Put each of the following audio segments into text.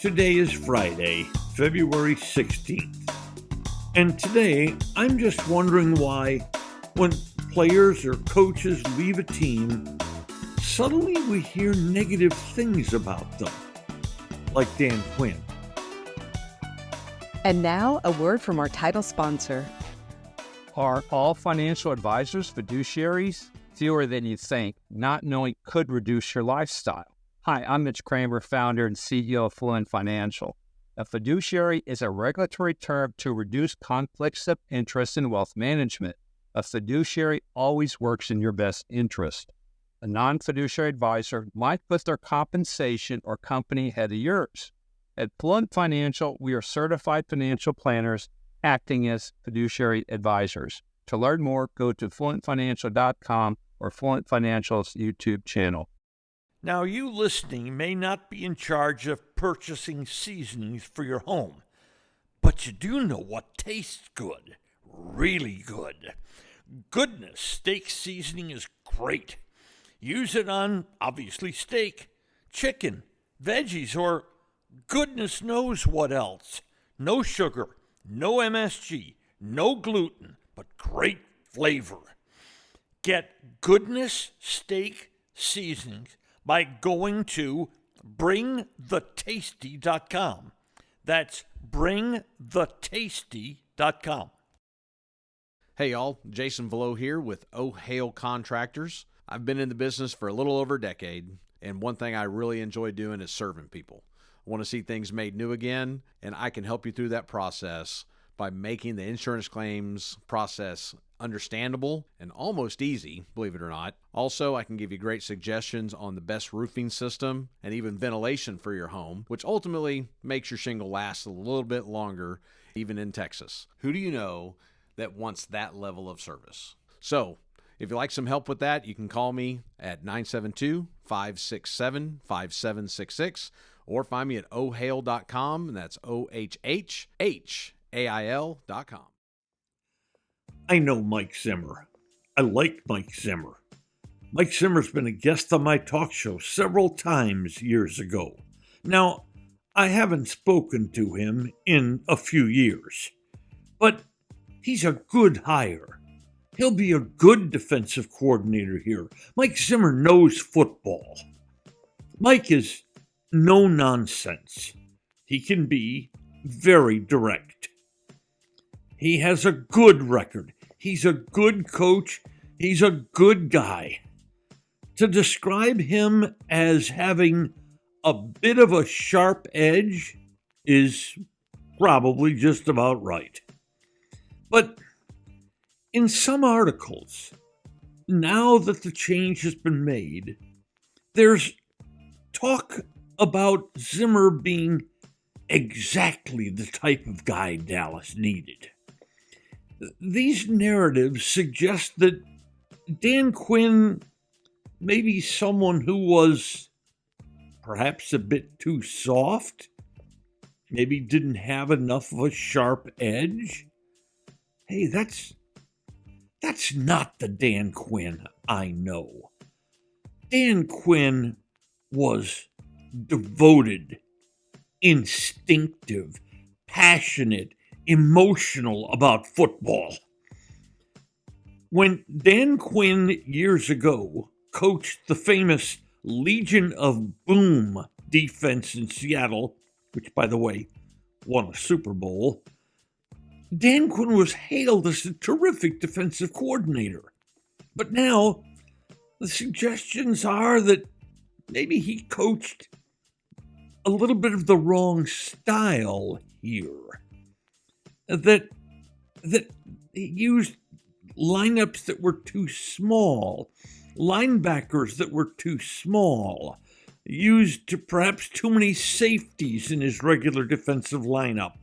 Today is Friday, February 16th. And today, I'm just wondering why, when players or coaches leave a team, suddenly we hear negative things about them, like Dan Quinn. And now, a word from our title sponsor. Are all financial advisors fiduciaries? Fewer than you think. Not knowing could reduce your lifestyle. Hi, I'm Mitch Kramer, founder and CEO of Fluent Financial. A fiduciary is a regulatory term to reduce conflicts of interest in wealth management. A fiduciary always works in your best interest. A non-fiduciary advisor might put their compensation or company ahead of yours. At Fluent Financial, we are certified financial planners acting as fiduciary advisors. To learn more, go to fluentfinancial.com or Fluent Financial's YouTube channel. Now, you listening may not be in charge of purchasing seasonings for your home, but you do know what tastes good, really good. Goodness steak seasoning is great. Use it on, obviously, steak, chicken, veggies, or goodness knows what else. No sugar, no MSG, no gluten, but great flavor. Get Goodness Steak Seasonings by going to bringthetasty.com. That's bringthetasty.com. Hey y'all, Jason Velo here with O'Hale Contractors. I've been in the business for a little over a decade, and one thing I really enjoy doing is serving people. I want to see things made new again, and I can help you through that process by making the insurance claims process understandable and almost easy, believe it or not. Also, I can give you great suggestions on the best roofing system and even ventilation for your home, which ultimately makes your shingle last a little bit longer, even in Texas. Who do you know that wants that level of service? So, if you'd like some help with that, you can call me at 972-567-5766 or find me at ohale.com, and that's OHHHAIL.com. I know Mike Zimmer. I like Mike Zimmer. Mike Zimmer's been a guest on my talk show several times years ago. Now, I haven't spoken to him in a few years, but he's a good hire. He'll be a good defensive coordinator here. Mike Zimmer knows football. Mike is no nonsense. He can be very direct. He has a good record. He's a good coach. He's a good guy. To describe him as having a bit of a sharp edge is probably just about right. But in some articles, now that the change has been made, there's talk about Zimmer being exactly the type of guy Dallas needed. These narratives suggest that Dan Quinn may be someone who was perhaps a bit too soft, maybe didn't have enough of a sharp edge. Hey, that's not the Dan Quinn I know. Dan Quinn was devoted, instinctive, passionate, emotional about football. When Dan Quinn years ago coached the famous Legion of Boom defense in Seattle, which, by the way, won a Super Bowl, Dan Quinn was hailed as a terrific defensive coordinator. But now, the suggestions are that maybe he coached a little bit of the wrong style here. That he used lineups that were too small, linebackers that were too small, used perhaps too many safeties in his regular defensive lineup,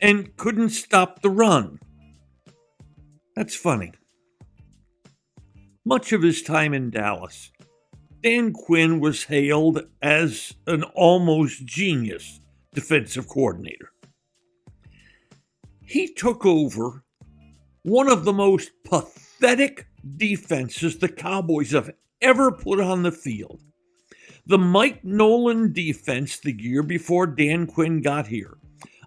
and couldn't stop the run. That's funny. Much of his time in Dallas, Dan Quinn was hailed as an almost genius defensive coordinator. He took over one of the most pathetic defenses the Cowboys have ever put on the field. The Mike Nolan defense the year before Dan Quinn got here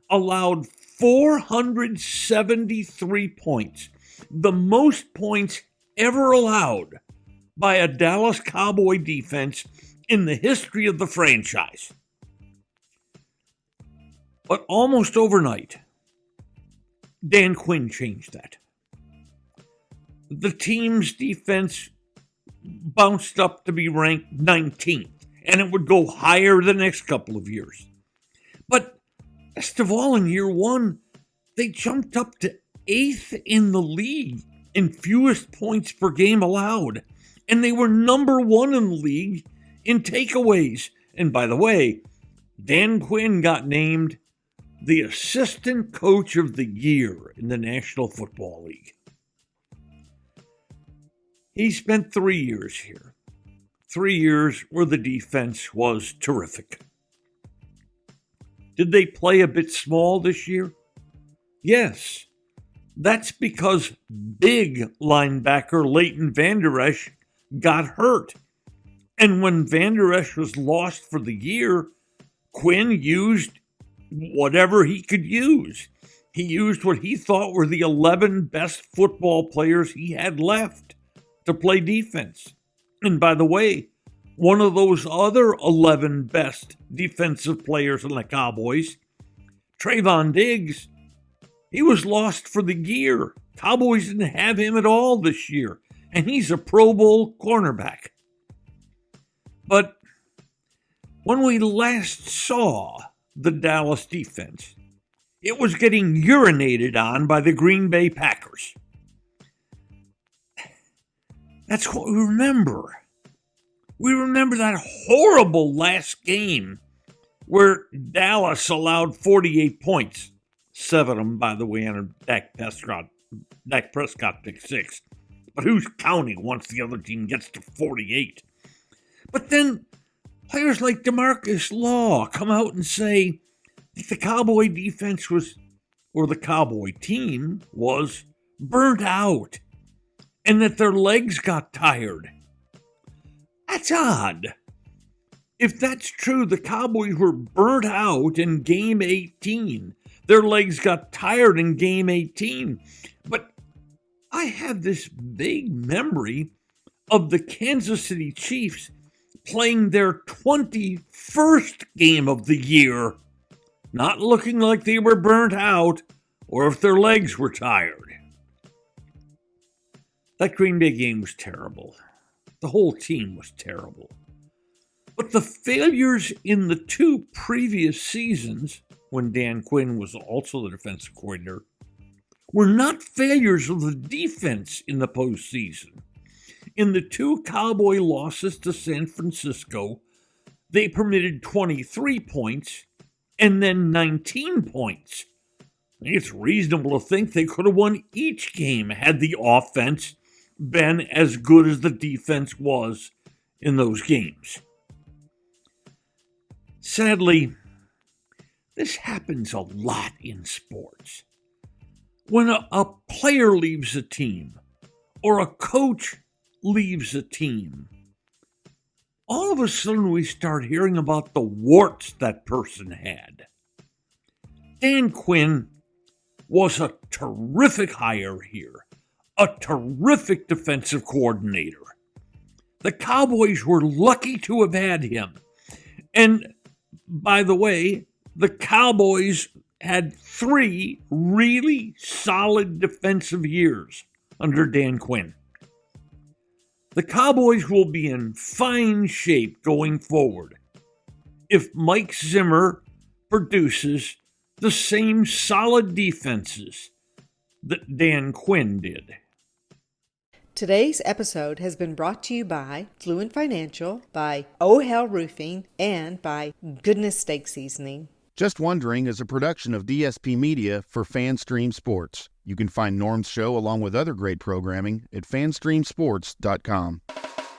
allowed 473 points, the most points ever allowed by a Dallas Cowboy defense in the history of the franchise. But almost overnight, Dan Quinn changed that. The team's defense bounced up to be ranked 19th, and it would go higher the next couple of years. But best of all, in year one, they jumped up to 8th in the league in fewest points per game allowed, and they were number 1 in the league in takeaways. And by the way, Dan Quinn got named the Assistant Coach of the Year in the National Football League. He spent 3 years here. 3 years where the defense was terrific. Did they play a bit small this year? Yes. That's because big linebacker Leighton Vander Esch got hurt. And when Vander Esch was lost for the year, Quinn used whatever he could use. He used what he thought were the 11 best football players he had left to play defense. And by the way, one of those other 11 best defensive players in the Cowboys, Trayvon Diggs, he was lost for the year. Cowboys didn't have him at all this year, and he's a Pro Bowl cornerback. But when we last saw the Dallas defense, it was getting urinated on by the Green Bay Packers. That's what we remember. We remember that horrible last game where Dallas allowed 48 points. 7 of them, by the way, on a Dak Prescott pick 6. But who's counting once the other team gets to 48? But then players like DeMarcus Law come out and say that the Cowboy defense or the Cowboy team was burnt out and that their legs got tired. That's odd. If that's true, the Cowboys were burnt out in Game 18. Their legs got tired in Game 18. But I have this vague memory of the Kansas City Chiefs playing their 21st game of the year, not looking like they were burnt out or if their legs were tired. That Green Bay game was terrible. The whole team was terrible. But the failures in the 2 previous seasons, when Dan Quinn was also the defensive coordinator, were not failures of the defense in the postseason. In the 2 Cowboy losses to San Francisco, they permitted 23 points and then 19 points. I think it's reasonable to think they could have won each game had the offense been as good as the defense was in those games. Sadly, this happens a lot in sports. When a player leaves a team or a coach leaves a team, all of a sudden we start hearing about the warts that person had. Dan Quinn was a terrific hire here, a terrific defensive coordinator. The Cowboys were lucky to have had him. And by the way, the Cowboys had 3 really solid defensive years under Dan Quinn. The Cowboys will be in fine shape going forward if Mike Zimmer produces the same solid defenses that Dan Quinn did. Today's episode has been brought to you by Fluent Financial, by Oh Hell Roofing, and by Goodness Steak Seasoning. Just Wondering is a production of DSP Media for FanStream Sports. You can find Norm's show along with other great programming at fanstreamsports.com.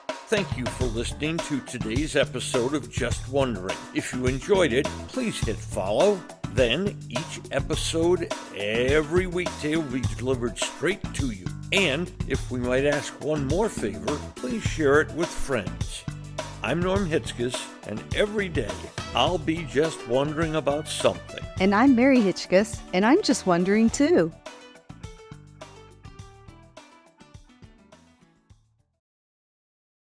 Thank you for listening to today's episode of Just Wondering. If you enjoyed it, please hit follow. Then each episode every weekday will be delivered straight to you. And if we might ask one more favor, please share it with friends. I'm Norm Hitzges, and every day I'll be just wondering about something. And I'm Mary Hitchkus, and I'm just wondering too.